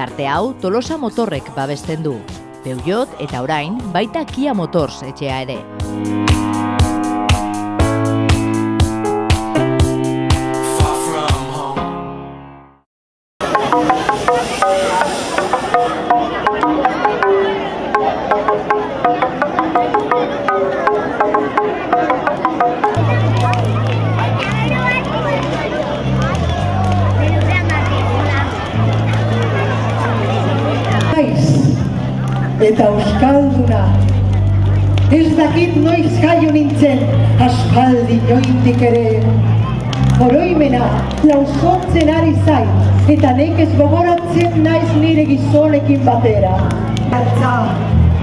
Tarte hau Tolosa Motorrek babesten du. Peugeot eta orain baita Kia Motors etxea ere. Eta euskalduna, ez dakit noiz jaio nintzen, aspaldi jointik ere. Oroimena lausotzen ari zait, eta nekez gogoratzen naiz nire gizonekin batera. Gartza,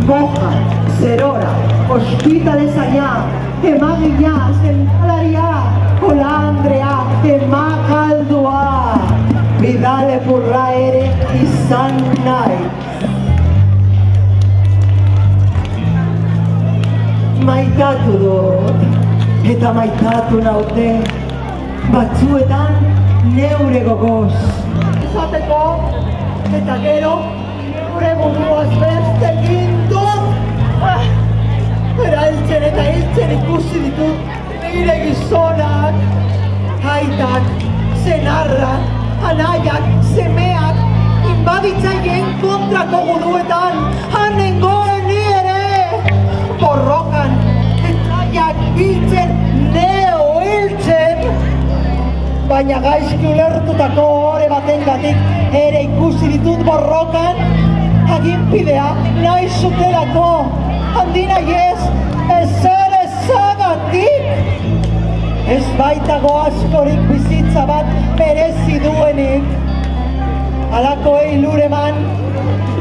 moja, zerora, ospitale zaina, emagina, zentalaria, holandrea, emakaldua. Bidale burra ere izan nahi. Maitatu dut, eta maitatu naute, batzuetan neure gogoz. Izateko, eta gero, neure buruaz beste egin dut. Eraltzen eta hiltzen ikusi ditut nire gizonak. Aitak, senarrak, anaiak, semeak, inbaditzaileen kontrako guduetan, hanengoen ni ere. Borrokan, etraiak hiltzen, neo hiltzen. Baina gaizki ulertutako ore batengatik ere ikusi ditut borrokan. Aginpidea nahi zutelako, handina ez, ezer ezagatik. Ez baitago askorik bizitza bat merezi duenik. Alakoei lur eman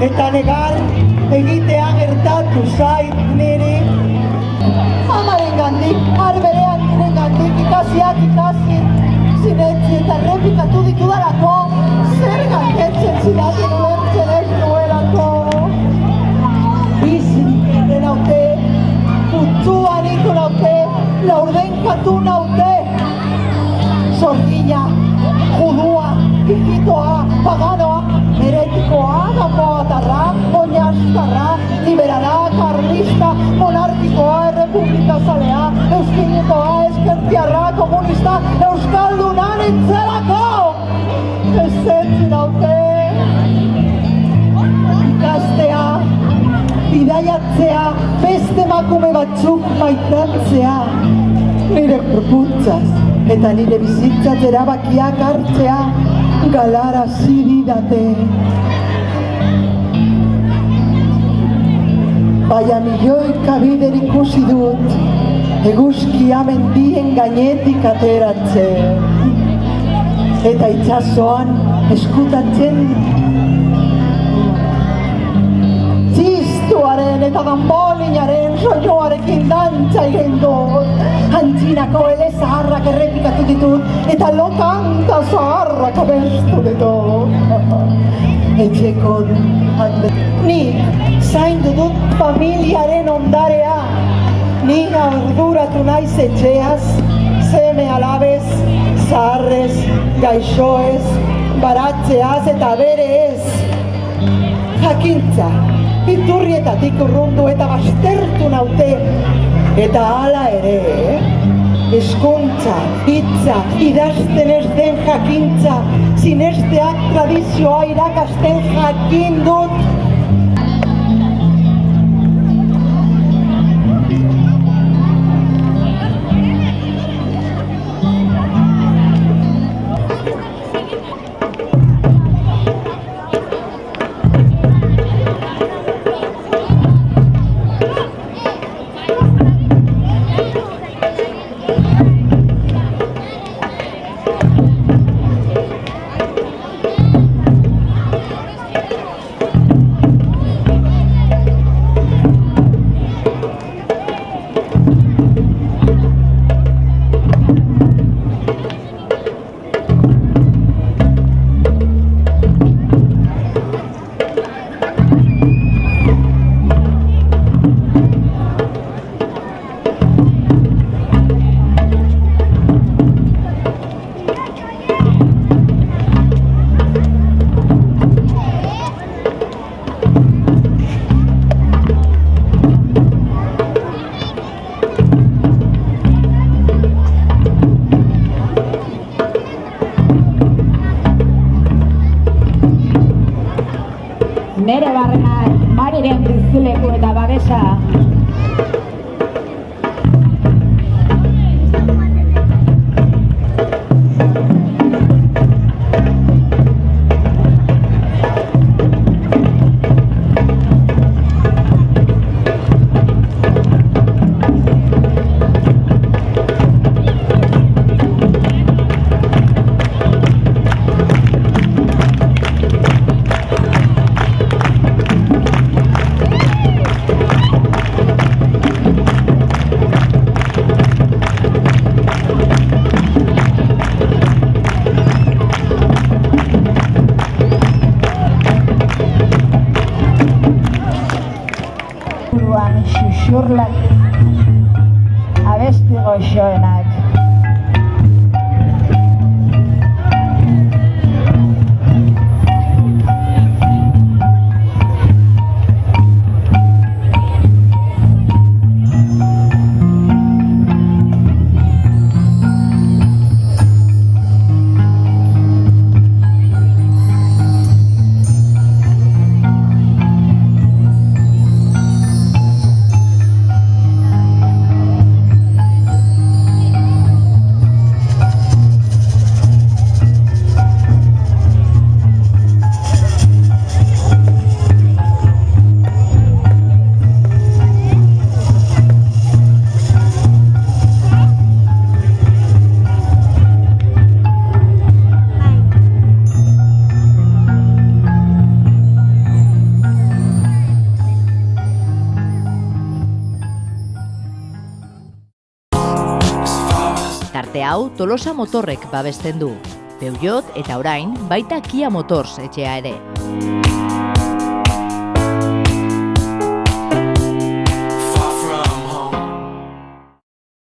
eta negar egitea gertatu zait niri. Amaren gandik, arberean diren gandik, ikasiak ikasi, zinetzi eta errepikatu ditudalako, zer galdetzen zidaten ulertzen ez nuelako. Bizirik ere naute, putzua niko naute, laurdenkatu naute. Sorgina, judua, ikitoa, paganoa, heretikoa, gamoatarra, oinastarra, liberala, karlista, monarkikoa, errepublikazalea, euskinetoa, eskertiarra, komunista, euskalduna nintzelako! Ezetzi naute! Ikastea, bidaiatzea, beste emakume batzuk maitatzea, nire gorputzaz eta nire bizitzaz erabakiak hartzea, galarazi didate. Baina milioika bider ikusi dut, eguzkia mendien gainetik ateratzen. Eta itsasoan eskutatzen txistuaren eta dambolinaren soinuarekin dantza egin dut. Antzinako ele zaharrak errepikatu ditut, eta lokanta zaharrak abestu ditut. Etxeko hande. Nik zaindu dut familiaren ondarea. Nik arduratu naiz etxeaz, seme alabez, zaharrez, gaixoez, baratzeaz eta bere ez. Jakintza, iturrietatik urrundu eta baztertu naute. Eta hala ere, hezkuntza, hitza, idazten ez den jakintza, zinesteak tradizioa irakasten jakin dut. nere barrena Mariren bizileku eta babesa. Xuxurlak abesti goxoenak. Tarte hau Tolosa Motorrek babesten du. Peugeot eta orain baita Kia Motors etxea ere.